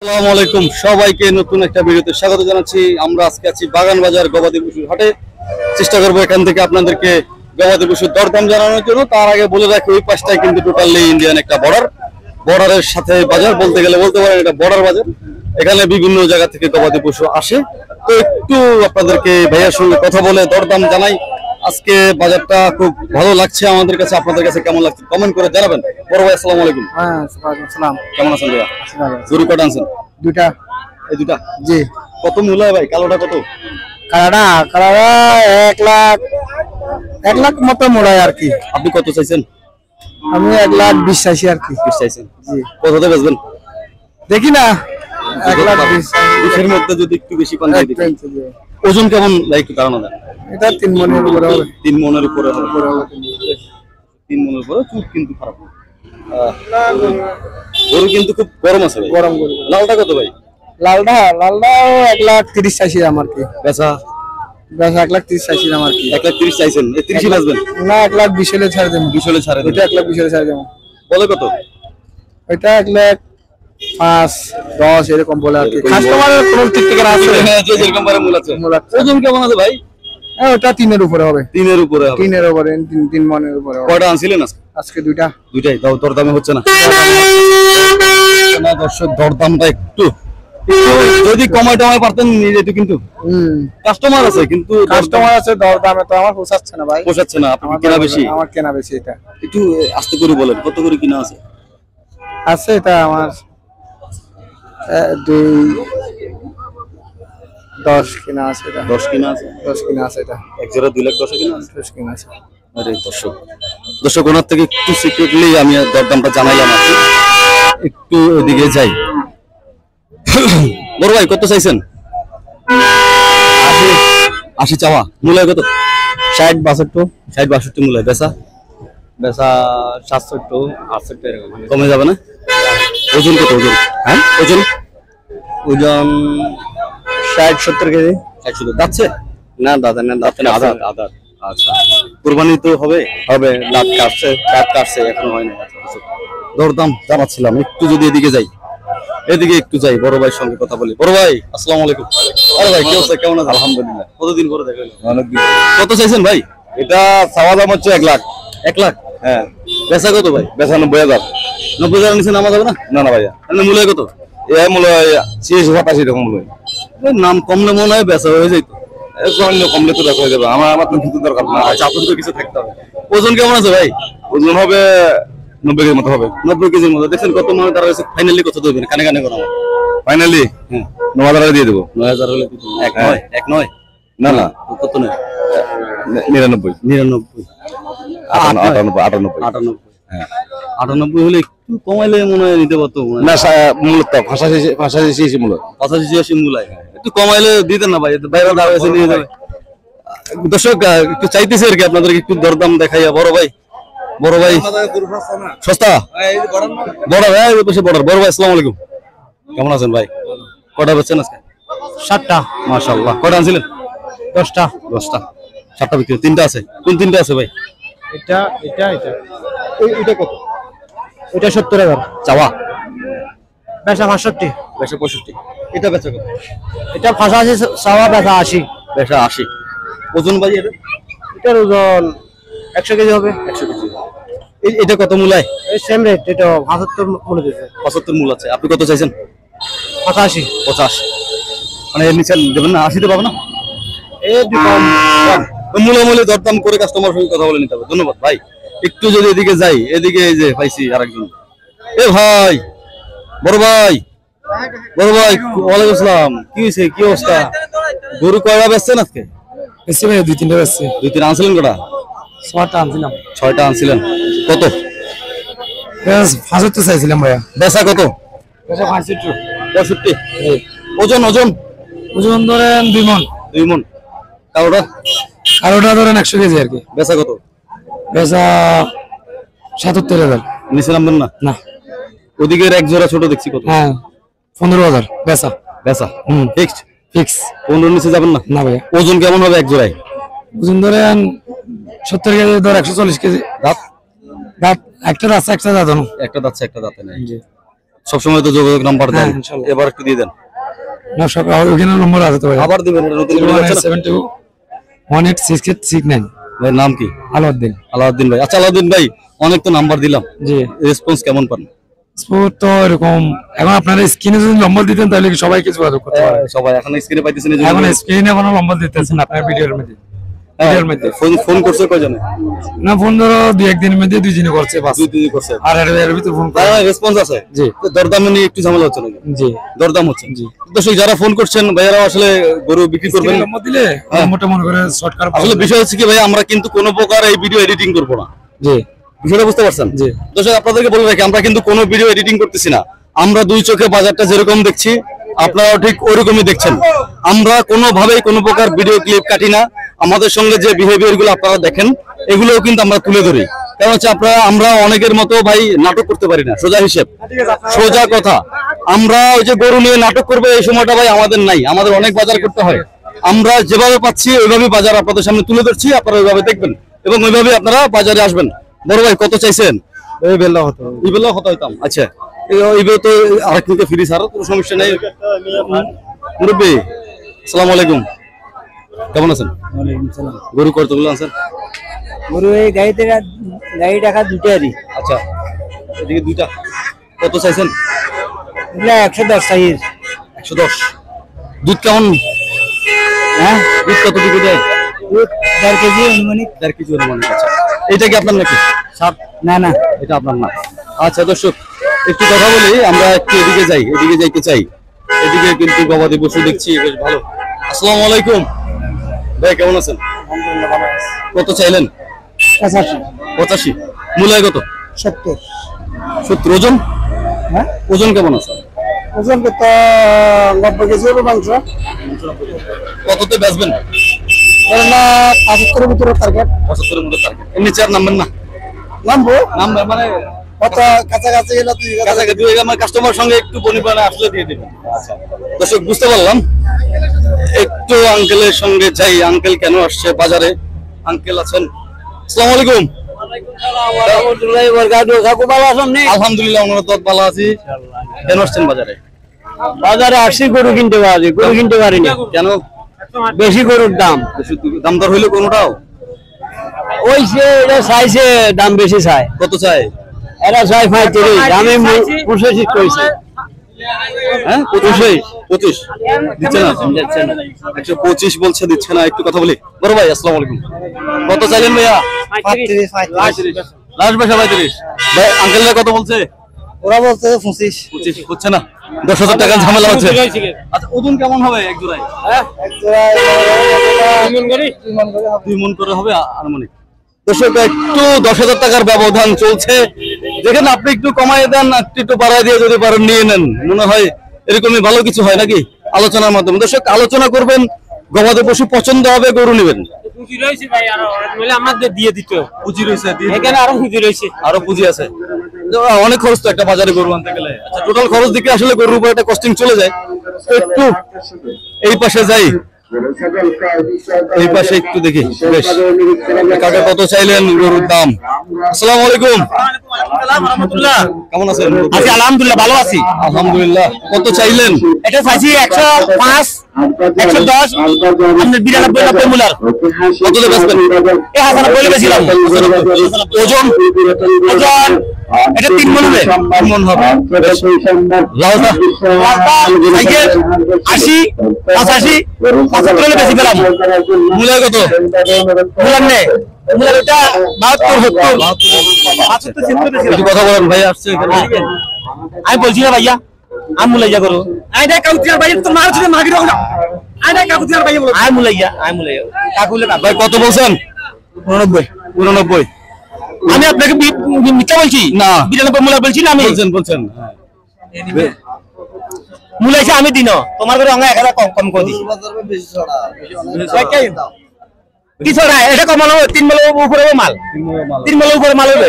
আসসালামু আলাইকুম সবাইকে নতুন একটা ভিডিওতে স্বাগত জানাচ্ছি। আমরা আজকে আছি বাগান বাজার গবাদি পশুর হাটে। চেষ্টা করবো এখান থেকে আপনাদেরকে গবাদি পশুর দরদাম জানানোর জন্য। তার আগে বলে রাখি ওই পাশটায় কিন্তু টোটালি ইন্ডিয়ান একটা বর্ডারের সাথে বাজার বলতে গেলে বলতে পারেন এটা বর্ডার বাজার। এখানে বিভিন্ন জায়গা থেকে গবাদি পশু আসে। তো একটু আপনাদেরকে ভাইয়ার সঙ্গে কথা বলে দরদাম জানাই। আজকে বাজারটা খুব ভালো লাগছে আমাদের কাছে। আপনাদের কাছে কেমন লাগছে কমেন্ট করে জানাবেন। বড় ভাই আসসালামু আলাইকুম। হ্যাঁ, ওয়ালাইকুম আসসালাম। কেমন আছেন ভাইয়া? গরু কটা আনছেন? দুইটা। এই দুটা? জি। কত মূল্য হয় ভাই? কালোটা কত? কালাডা 1 লাখ মতো মূল্য আর কি। আপনি কত চাইছেন? আমি 1,20,000 চাইছি আর কি। 20 চাইছেন? জি। কততে বেচবেন? দেখি না 1,20,000 এর মধ্যে যদি একটু বেশি পান দিয়ে দিবেন। ওজন কেমন ভাই একটু ধারণা দেন। এটা 3 মনের উপরে হবে। 3 মনের উপরে হবে। 3 মনের উপরে চুট কিন্তু খারাপ না। গরু কিন্তু খুব গরম আছে ভাই। গরম গরু। লালটা কত ভাই? লালডা 1,30,000 চাইছি আমার কি। বেচা 1,30,000 চাইছি আমার কি। 1,30,000 চাইছেন? 30ই বেচবেন? না 1,20,000 হলে ছাড় দেব। 20 হলে ছাড়ে দেন। এটা 1,20,000 হলে ছাড় দেব। বলে কত? এটা 1,05,10 এরকম বলে আর কি। কাস্টমারের কোন ঠিক ঠিকানা আছে? যেরকম পারে মূল আছে। ওজন কেমন আছে ভাই? হ্যাঁ, ওটা 3 এর উপরে হবে। 3 এর উপরে হবে। 3 এর উপরে 3 মনের উপরে হবে। কয়টা আনছিলেন আজকে? আজকে দুইটা। দুইটাই দাও, দরদামে হচ্ছে না। না দর্শক, দরদামটা একটু যদি কমায় টমায় পারতেন নিয়ে যেত, কিন্তু কাস্টমার আছে, কিন্তু কাস্টমার আছে, দরদামে তো আমার পোষাচ্ছে না ভাই। পোষাচ্ছে না। আপনার কেনা বেশি? আমার কেনা বেশি। এটা একটু আস্তে করে বলেন, কত করে কিনা আছে? আছে এটা আমার 10 কিনা আছে। এটা 10 কিনা আছে। 10 কিনা আছে। এটা এক জোড়া 2,10,000 কিনা আছে। 10 কিনা আছে। আরে দর্শক ওনার থেকে একটু সিক্রেটলি আমি দরদামটা জানাইলাম। একটু ওদিকে যাই। বড় ভাই কত চাইছেন? 80 চাওয়া। মূল্য কত? 60-62 মূল্য। বেচা 67-68 এরকম কমে যাবে না? ওজন কত? ওজন হ্যাঁ ওজন 60-70 কেজি। 60 যাচ্ছে না দাদা, না দাদা, আধার। আচ্ছা, কুরবানি তো হবে। দাঁত কাটছে এখনো হয় না। দরদাম জানাচ্ছিলাম। একটু যদি এদিকে যাই, একটু যাই, বড় ভাইয়ের সঙ্গে কথা বলি। বড় ভাই আসসালামু আলাইকুম। আরে ভাই কি অবস্থা, কেমন আছেন? আলহামদুলিল্লাহ। কতদিন পরে দেখা হলো? অনেকদিন। কত চাইছেন ভাই? এটা চাওয়া দাম হচ্ছে 1 লাখ। 1 লাখ? হ্যাঁ। বেচা কত ভাই? বেচা 90,000। 90,000 নিচে নামা যাবে না? না না ভাইয়া, মূল্য কত? এই মূল্য 86-87 এরকম মূল্য। নাম কমলে মনে হয় বেচা হয়ে যাইতো। কমলে তো দেখা হয়ে যাবে। আমার তো কিছু দরকার না। আচ্ছা, আপনার তো কিছু থাকতে হবে। ওজন কেমন আছে ভাই? ওজন হবে 90 কেজির মতো হবে। 90 কেজির মতো। দেখছেন কত মানে তারা হচ্ছে। ফাইনালি কত দেবেন? কানে কানে করা। ফাইনালি 9,000 দিয়ে দেবো। 9,000 হলে দিতে হবে। এক নয় না না, কত নয়? 99। 98 হ্যাঁ, 98 হলে একটু কমাইলে মনে হয় নিতে পারতো। না মূলত ভাষা মূলত 85-86 মূলায় একটু কমাইলে দিতেন না ভাই। বাইরে দাঁড়িয়ে আছে নিয়ে যাবে। দর্শক একটু চাইতেছে আর কি আপনাদেরকে একটু দরদাম দেখাইয়া। বড় ভাই সস্তা বড় ভাই বড় ভাই আসসালামু আলাইকুম। কেমন আছেন ভাই? কটা বেচছেন আজকে? 7টা। মাশাআল্লাহ। কটা আনছিলেন? 10টা। 7টা বিক্রি। 3টা আছে। কোন 3টা আছে ভাই? এটা কত? এটা 70,000 চাওয়া। বেচা 65। বেচা 65। এটা বেচা কত? এটা ফাঁসা আছে, চাওয়া বেচা 80। বেচা 80। ওজন ভাই এটার ওজন 100 কেজি হবে। 100 কেজি। এটা কত মূলায়? এই সেম রেট। এটা 75 মূল্য দিয়েছে। 75 মূল আছে। আপনি কত চাইছেন? 85। মানে এর নিচে দেবেন না? 80 তে পাবো না? এই কম মূলামূলি দরদাম করে কাস্টমার সঙ্গে কথা বলে নিতে হবে। ধন্যবাদ ভাই। একটু যদি এদিকে যাই, এদিকে এই যে পাইছি আরেকজন। এ ভাই, বড় ভাই ওয়ালাইকুম আসসালাম। কি হয়েছে, কি অবস্থা? গরু কয়টা বেচছেন আজকে? বেশি ভাই 2-3টা বেচছে। 2-3 আনছিলেন কটা? 6টা আনছিলাম। 6টা আনছিলেন। কত? 75 চাইছিলাম ভাইয়া। বেচা কত? বেচা 65। 65। ওজন ধরেন 2 মণ। 2 মণ। কারোটা ধরেন 100 কেজি আর কি। বেচা কত? বেচা 77,000। নিচে নামবেন না? না। ওদিকের এক জোড়া ছোট দেখছি কত? হ্যাঁ 15,000 বেচা। ফিক্স 15 নিচে যাবেন না? না ভাইয়া। ওজন কেমন হবে এক জোড়ায়? ওজন ধরেন 70 কেজি, ধর 140 কেজি। দাঁত একটা দাঁত, একটা দাঁত একটা দাঁত নাই। সবসময় তো যোগাযোগ নাম্বার দেন, হ্যাঁ, ইনশাল্লাহ। এবার একটু দিয়ে দেন। না সব ওখানে নম্বর আছে তো ভাই। আবার দিবেন, এটা নতুন করে যাচ্ছে না? 72186869। ভাই নাম কি? আলাউদ্দিন। আলাউদ্দিন ভাই। আচ্ছা আলাউদ্দিন ভাই, অনেক তো নাম্বার দিলাম, জি। রেসপন্স কেমন পান? স্পোর্ট তো এরকম, এখন আপনারা স্ক্রিনে যদি নম্বর দিতেন তাহলে কি সবাই কিছু যোগাযোগ করতে পারে। সবাই এখন স্ক্রিনে পাইতেছেন, এখন স্ক্রিনে কোনো নম্বর দিতেছেন আপনার ভিডিওর মধ্যে। ফোন করছে কয়জনে? না ফোন ধরো 2-1 দিনের মধ্যে 2 জনে করছে বাস। 2 দিন করছে। আর এর ভিতর ফোন করে। রেসপন্স আছে? জি। তো দরদাম নিয়ে একটু ঝামেলা হচ্ছে নাকি? জি। দরদাম হচ্ছে? জি। দর্শক যারা ফোন করছেন ভাইয়ারা আসলে গরু বিক্রি করবেন, নম্বর দিলে মোটা মনে করে শর্টকাট। আসলে বিষয় হচ্ছে কি ভাই, আমরা কিন্তু কোনো প্রকার এই ভিডিও এডিটিং করব না। জি। বিষয়টা বুঝতে পারছেন? জি। দর্শক আপনাদেরকে বলে রাখি, আমরা কিন্তু কোনো ভিডিও এডিটিং করতেছি না। আমরা দুই চোখে বাজারটা যেরকম দেখছি আপনারাও ঠিক ওরকমই দেখছেন। আমরা কোনোভাবেই কোনো প্রকার ভিডিও ক্লিপ কাটি না। আমাদের সঙ্গে যে বিহেভিয়ার গুলো আপনারা দেখেন এগুলোও কিন্তু আমরা তুলে ধরি। কারণ হচ্ছে আমরা অনেকের মতো ভাই নাটক করতে পারি না, সোজা হিসেব, সোজা কথা। আমরা ওই যে গরু নিয়ে নাটক করবে এই সময়টা ভাই আমাদের নাই, আমাদের অনেক বাজার করতে হয়। আমরা যেভাবে পাচ্ছি ওইভাবে বাজার আপনাদের সামনে তুলে ধরছি, আপনারা ওইভাবে দেখবেন এবং ওইভাবে আপনারা বাজারে আসবেন। বড় ভাই কত চাইছেন? এই বেলা হতো। এই বেলা কত হইতাম? আচ্ছা এইভাবে তো আরেকদিকে ফ্রি ছাড়ো, কোনো সমস্যা নেই। মুরব্বী আসসালামু আলাইকুম, কেমন আছেন? ওয়ালাইকুম সালাম। গরু কতগুলো আছেন? গরু এই গাড়ি টাকা দুটারই। আচ্ছা এদিকে দুইটা, কত চাইছেন? এগুলা 110 সাইজ। 110। দুধ কেমন? হ্যাঁ দুধ কতটুকু দেয়? 1.5 কেজি অনুমানিক। 1.5 কেজি অনুমানিক। আচ্ছা এটা কি আপনার নাকি? না না এটা আপনার না। আচ্ছা দর্শক একটু কথা বলি, আমরা একটু এদিকে যাইতে চাই। এদিকে কিন্তু গবাদি পশু দেখছি বেশ ভালো। আসসালামু আলাইকুম ভাই, কেমন আছেন? আলহামদুলিল্লাহ ভালো আছে। কত চাইলেন? 85 85। মূলায় কত? 70। 70। ওজন? হ্যাঁ ওজন কেমন আছে? ওজন কত? 90 কেজি হবে মাংস। কততে বেচবেন? ধরেন না 75 ভিতরে টার্গেট। 75 এর মধ্যে টার্গেট। এমনি চার নামবেন না? নামবো নামবেন মানে কত কাছাকাছি গেলে তুই কাছাকাছি দুই আমার কাস্টমার সঙ্গে একটু বনিবনা আসলে দিয়ে দিবেন। আচ্ছা দর্শক বুঝতে পারলাম। একটু আঙ্কেলের সঙ্গে যাই, আঙ্কেল কেন আসছে বাজারে? আঙ্কেল আছেন? আসসালামু আলাইকুম। আলহামদুলিল্লাহ আমরা তো ভালো আছি। কেন আসছেন বাজারে? বাজারে আসছি গরু কিনতে পারি, গরু কিনতে পারিনি। কেন? বেশি গরুর দাম। দাম দর হইলো কোনোটাও? ওই যে এটা চাইছে দাম বেশি চায়। কত চাই? এরা চাই 35, আমি 25 কইছি। হ্যাঁ 25 দিচ্ছে না? 125 বলছে, দিচ্ছে না। একটু কথা বলি। বড় ভাই আসসালামু আলাইকুম, কত চাইলেন ভাইয়া? 35। লাস্ট ভাই 35। ভাই আঙ্কেলরা কত বলছে? ওরা বলছে 25। 25 হচ্ছে না? 10,000 টাকা ঝামেলা হচ্ছে। আচ্ছা ওজন কেমন হবে এক জোড়ায়? এক জোড়ায় 2 মণ করে হবে আনুমানিক। দর্শক একটু 10,000 টাকার ব্যবধান চলছে। দেখেন আপনি একটু কমাই দেন, একটু বাড়াই দিয়ে যদি পারেন নিয়ে নেন, মনে হয় এরকমই ভালো কিছু হয় নাকি আলোচনার মাধ্যমে। দর্শক আলোচনা করবেন, গবাদি পশু পছন্দ হবে গরু নেবেন। পুঁজি রয়েছে ভাই, আরো নইলে আমাদের দিয়ে দিত। পুঁজি রয়েছে, এখানে আরো পুঁজি রয়েছে, আরো পুঁজি আছে। অনেক খরচ তো একটা বাজারে গরু আনতে গেলে। আচ্ছা টোটাল খরচ দিকে আসলে গরুর উপর একটা কস্টিং চলে যায়। একটু এই পাশে যাই, এই পাশে একটু দেখি। বেশ কাকা কত চাইলেন গরুর দাম? আসসালামু আলাইকুম, কেমন আছেন? আছি আলহামদুলিল্লাহ, ভালো আছি। আলহামদুলিল্লাহ। কত চাইলেন? এটা চাইছি 105, 110, আপনার 92 মূলার। কততে বেচবেন? এই হাসানা বলে গেছিলাম। ওজন? ওজন এটা 3 মণ হবে। 3 মণ হবে। বেশ। লাউটা? থেকে 80, 85, 75 হলে বেশি পেলাম। মূলায় কত? মূলার নেই, মূলার এটা 72, 70। একটু কথা বলেন, ভাই আসছে এখানে। আমি বলছি না ভাইয়া, আমি মুলাইয়া করো। আই দেখ কাউতিয়ার ভাই তো মার ছিল মাগি রাখো না। আই দেখ কাউতিয়ার ভাই বলো। আই মুলাইয়া কাকুলে ভাই কত বলছেন? 89। আমি আপনাকে মিথ্যা বলছি না, 92 মুলা বলছি না। আমি বলছেন মুলাইছে আমি দিন তোমার করে অঙ্গা 1000 কম করে দিছি। কি ছড়া এটা কম হলো? 3 মল উপরে মাল, 3 মল উপরে মাল হবে।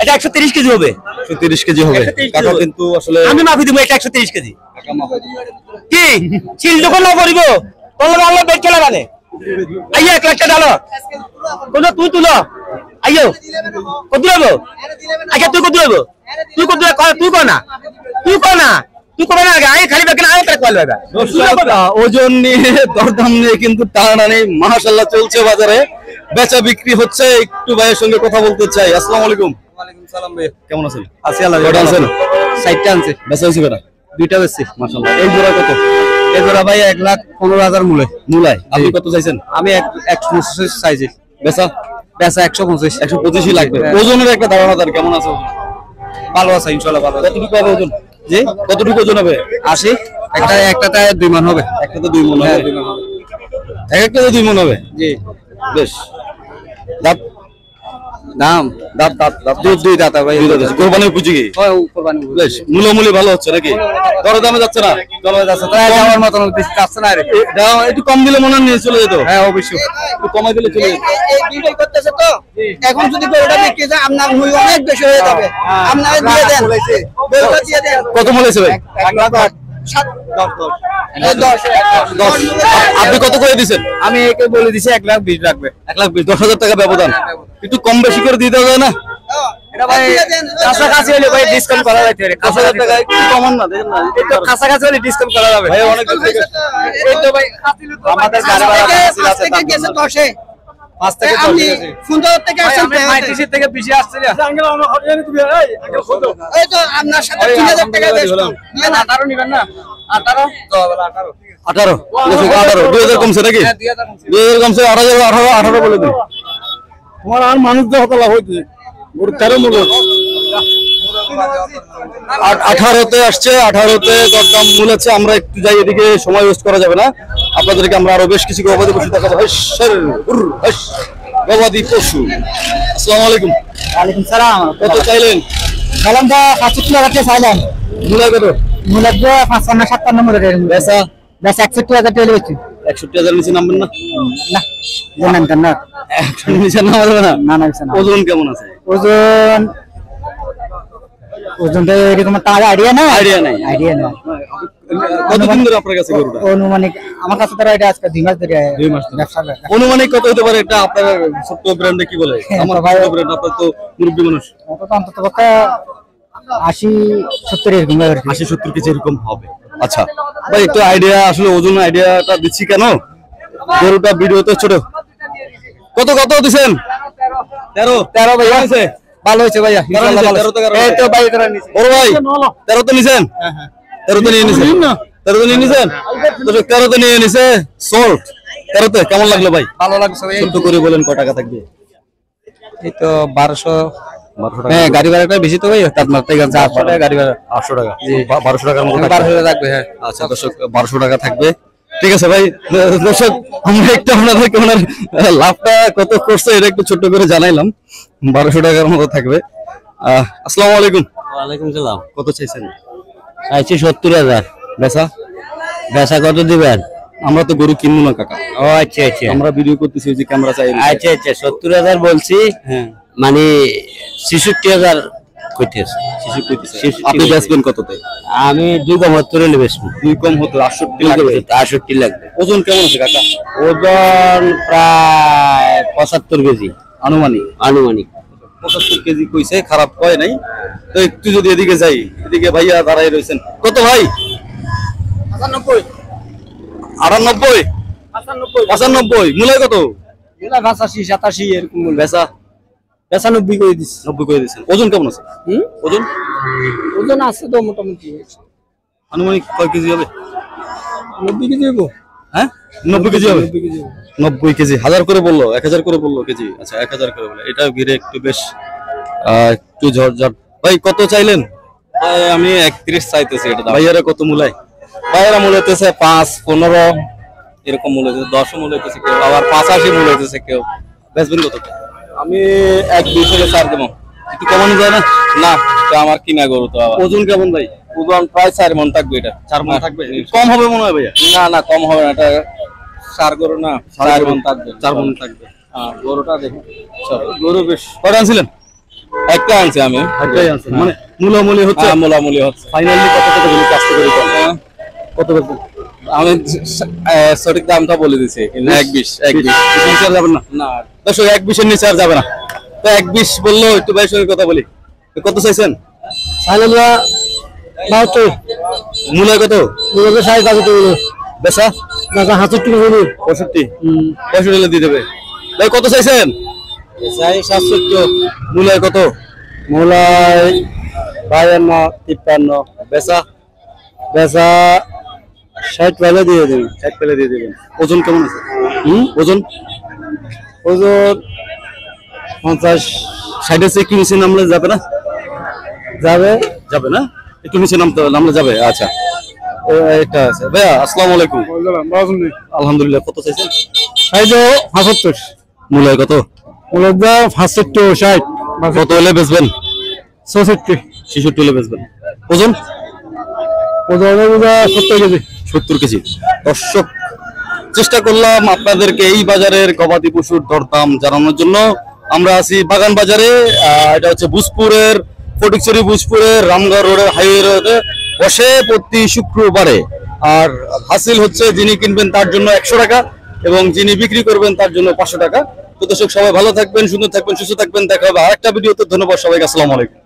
এটা 130 কেজি হবে। 130 কেজি হবে। কাকা কিন্তু আসলে আমি মাফি দিব, এটা 130 কেজি। কি চিল যখন না করিব তোমরা আল্লাহ বেট খেলা গানে আইয়া 1 লাখ টাকা ডালো কোন তুই তুলো আইও কত দেব? আচ্ছা তুই কত দেব? তুই কত তুই কর না তুই কর না তুই কবে না আগে খালি বেকে না আগে কল বেটা ওজন নিয়ে দরদাম নিয়ে কিন্তু টানাটানি মাশাআল্লাহ চলছে বাজারে, বেচা বিক্রি হচ্ছে। একটু ভাইয়ের সঙ্গে কথা বলতে চাই। আসসালামু আলাইকুম। ওয়ালাইকুম সালাম ভাই, কেমন আছেন? আছি আল্লাহ। কয়টা আনছেন? 60টা আনছে। বেচা হয়েছে কয়টা? দুইটা বেশি মাশাআল্লাহ। এই জোড়া কত? এই জোড়া ভাই 1,15,000 মূল্য। মূলায় আপনি কত চাইছেন? আমি 125 চাইছি। বেচা বেচা 125 125ই লাগবে। ওজনের একটা ধারণা তার কেমন আছে? ভালো আছে ইনশাআল্লাহ, ভালো আছে। কতটুকু হবে ওজন? জি কতটুকু ওজন হবে? 80। একটাতে 2 মণ হবে। একটাতে 2 মণ হবে। একটাতে 2 মণ হবে। জি বেশ। দাঁত দাম দাঁত দাঁত দাঁত দুই দাতা ভাই। কোরবানির পুঁজি কি? কোরবানি বেশ মূল্য ভালো হচ্ছে নাকি? দরে দামে যাচ্ছে না? চলে যাচ্ছে তাই যাওয়ার মতন যাচ্ছে না রে। একটু কম দিলে মনে হয় নিয়ে চলে যেত। হ্যাঁ অবশ্যই একটু কমাই দিলে চলে যেত। এই ভিডিও করতেছে তো এখন যদি গরুটা বিক্রি যায় আপনার মুই অনেক বেশি হয়ে যাবে। আপনারা দিয়ে দেন, গরুটা দিয়ে দেন। কত বলেছে ভাই? 10 আপনি কত করে দিচ্ছেন? আমি একে বলে দিছি 1,20,000 রাখবে। 1,20,000 10,000 টাকা ব্যবধান। একটু কম বেশি করে দিতে হবে না? এটা ভাই কাছাকাছি হলে ভাই ডিসকাউন্ট করা যাবে। 10,000 টাকা একটু কমান না, দেখেন না একটু কাছাকাছি হলে ডিসকাউন্ট করা যাবে। ভাই অনেক দূর থেকে এই তো ভাই আমাদের গাড়ি ভাড়া আছে থেকে গেছে 10-এ। 5 থেকে 10 আপনি গেছে। সুন্দর থেকে আসছেন আপনি 35 থেকে 20 আসছে না। এই তো আপনার সাথে 3000 টাকা বেশ কম। দিয়ে না 18 নিবেন না? 18 তো বলা 18 18 2000 কমছে নাকি? 2000 কমছে 18 বলে দিন। তোমার আর মানুষ তো হতলা হইছে গরু 13 মূল্য 18তে আসছে, 18তে দরদাম মূলেছে। আমরা একটু যাই, এদিকে সময় ওয়েস্ট করা যাবে না। আপনাদেরকে আমরা আরো বেশ কিছু গবাদি পশু দেখাবো। গবাদি পশু। আসসালামু আলাইকুম। ওয়ালাইকুম সালাম। কত চাইলেন? সালাম দা 65 টাকা দিয়ে চাইলেন। মূলা কত? মূলত 55-57 নম্বর রেট। বেচা বেশ 61,000 টাকা বেশি 61,000 নিচে নামবেন না? না জানেন কেন না? নিচে নামা যাবে না? না না বেশি না। ওজন কেমন আছে? ওজনটা এরকম তার আইডিয়া না, আইডিয়া নাই। কতদিন ধরে আপনার কাছে গরুটা? অনুমানিক আমার কাছে তারা এটা আজকে 2 মাস ধরে 2 মাস ধরে। ব্যবসা অনুমানিক কত হতে পারে? এটা আপনার ছোট্ট ব্র্যান্ডে কি বলে? আমার ভাই ব্র্যান্ড, আপনার তো মুরব্বী মানুষ। অন্তত কথা 80-70 এরকম 80-70 কেজি এরকম হবে। আচ্ছা ভাই একটু আইডিয়া, আসলে ওজন আইডিয়াটা দিচ্ছি কেন, গরুটা ভিডিওতে ছোট। কত কত দিছেন? 13 ভাই আছে। ভালো হয়েছে ভাইয়া। এই তো ভাই বড় ভাই 13 তো নিছেন? 13 তো নিয়ে নিছেন? 13 তো নিয়ে নিছেন? তো 13 তো নিয়ে নিছে। সোল্ড 13 তে কেমন লাগলো ভাই? ভালো লাগছে ভাই। ছোট করে বলেন কত টাকা থাকবে? এই তো 1200 1200 হ্যাঁ, গাড়ি ভাড়াটা বেশি তো ভাই, তার মাত্র 800 টাকা গাড়ি ভাড়া। 800 টাকা। 1200 টাকার মতো 1200 থাকবে। হ্যাঁ আচ্ছা দর্শক 1200 টাকা থাকবে। ঠিক আছে ভাই। দর্শক আমরা একটু আপনাদেরকে ওনার লাভটা কত করছে এটা একটু ছোট করে জানাইলাম। 1200 টাকার মতো থাকবে। আসসালামু আলাইকুম। ওয়ালাইকুম সালাম। কত চাইছেন? চাইছি 70,000। বেচা বেচা কত দিবেন? আমরা তো গরু কিনবো না কাকা, ও আচ্ছা আচ্ছা আমরা ভিডিও করতেছি, ওই যে ক্যামেরা চাই। আচ্ছা আচ্ছা 70,000 বলছি, হ্যাঁ মানে 66,000 কইতেছে। আপনি বেচবেন কততে? আমি 2,75 নিয়ে বেচবো। 2 কম হতো 68 লাগবে। 68 লাগবে। ওজন কেমন আছে কাকা? ওজন প্রায় 75 কেজি আনুমানিক। আনুমানিক। 75 কেজি কইছে, খারাপ কয় নাই। তো একটু যদি এদিকে যাই, এদিকে ভাইয়া দাঁড়াই রয়েছেন। কত ভাই? 95 98 95 মূলায় কত? এলা 85-87 এরকম বেচা 90 করে দিছি। 90 করে দিয়েছেন। ওজন কেমন আছে? ওজন ওজন আছে তো মোটামুটি আনুমানিক কয় কেজি হবে? 90 কেজি হইব। হ্যাঁ 90 কেজি হবে। 90 কেজি 90 কেজি। 1000 করে বললো, 1000 করে বললো কেজি। আচ্ছা 1000 করে বললো। এটা ঘিরে একটু বেশ একটু ঝড়ঝড়। ভাই কত চাইলেন? আমি 31 চাইতেছি। এটা ভাইয়ারা কত মূলায়? বাইরে মূল্য হইতেছে 5-15 এরকম মূল্য হইতেছে, 10 মূল্য হইতেছে কেউ, আবার 85 মূল্য হইতেছে কেউ। বেচবেন কত? আমি 120 হলে ছাড় দেবো। একটু কমানো যায় না? না, এটা আমার কিনা গরু তো। আবার ওজন কেমন ভাই? ওজন প্রায় 4 মণ থাকবে। এটা 4 মণ থাকবে? কম হবে মনে হয় ভাইয়া। না না, কম হবে না। এটা সার গরু না, 4 মণ থাকবে। 4 মণ থাকবে। হ্যাঁ, গরুটা দেখুন। গরু বেশ। কয়টা আনছিলেন? একটা আনছি আমি। একটাই আনছেন, মানে মূলামূলি হচ্ছে। মোলামুলি হচ্ছে। ফাইনালি কত টাকা দিলে কাজ করে দিবেন? কত বেচবেন? আমি সঠিক দামটা বলে দিছি, কিন্তু 120 নিচে আর যাবেন না? না। দর্শক 120 এর নিচে আর যাবে না। তো 120 বললো। একটু ভাইয়ের সঙ্গে কথা বলি। তো কত চাইছেন? সাইলেন্টরা 72 মূলায় কত? মূলত 65 বেচা টাকা 65 হলো 65 65 দিয়ে দেবে। ভাই কত চাইছেন? চাই 67 মূলায় কত? মূলায় 52 53 বেচা বেচা 60 পেলে দিয়ে দেবেন 60 পেলে দিয়ে দেবেন। ওজন কেমন আছে? ওজন ওজন 50 60 থেকে একটু নিচে নামলে যাবে না? যাবে যাবে না, একটু নিচে নামলে যাবে। আচ্ছা এটা আছে ভাইয়া। আসসালামু আলাইকুম। আলহামদুলিল্লাহ। কত চাইছেন? সাইজও 75 মূলায় কত? মূলত 65 60 কত হলে বেচবেন? 66 66 হলে বেচবেন। ওজন ওজনের 70 কেজি 70 কেজি। দর্শক, চেষ্টা করলাম আপনাদেরকে এই বাজারের গবাদি পশুর দরদাম জানানোর জন্য। আমরা আছি বাগান বাজারে। এটা হচ্ছে ভূজপুরের ফটিকছড়ি ভূজপুরের রামগড় রোডের হাইওয়ে রোডে বসে প্রতি শুক্রবারে। আর হাসিল হচ্ছে যিনি কিনবেন তার জন্য 100 টাকা এবং যিনি বিক্রি করবেন তার জন্য 500 টাকা। তো দর্শক, সবাই ভালো থাকবেন, সুন্দর থাকবেন, সুস্থ থাকবেন। দেখা হবে আরেকটা ভিডিওতে। ধন্যবাদ সবাইকে। আসসালামু আলাইকুম।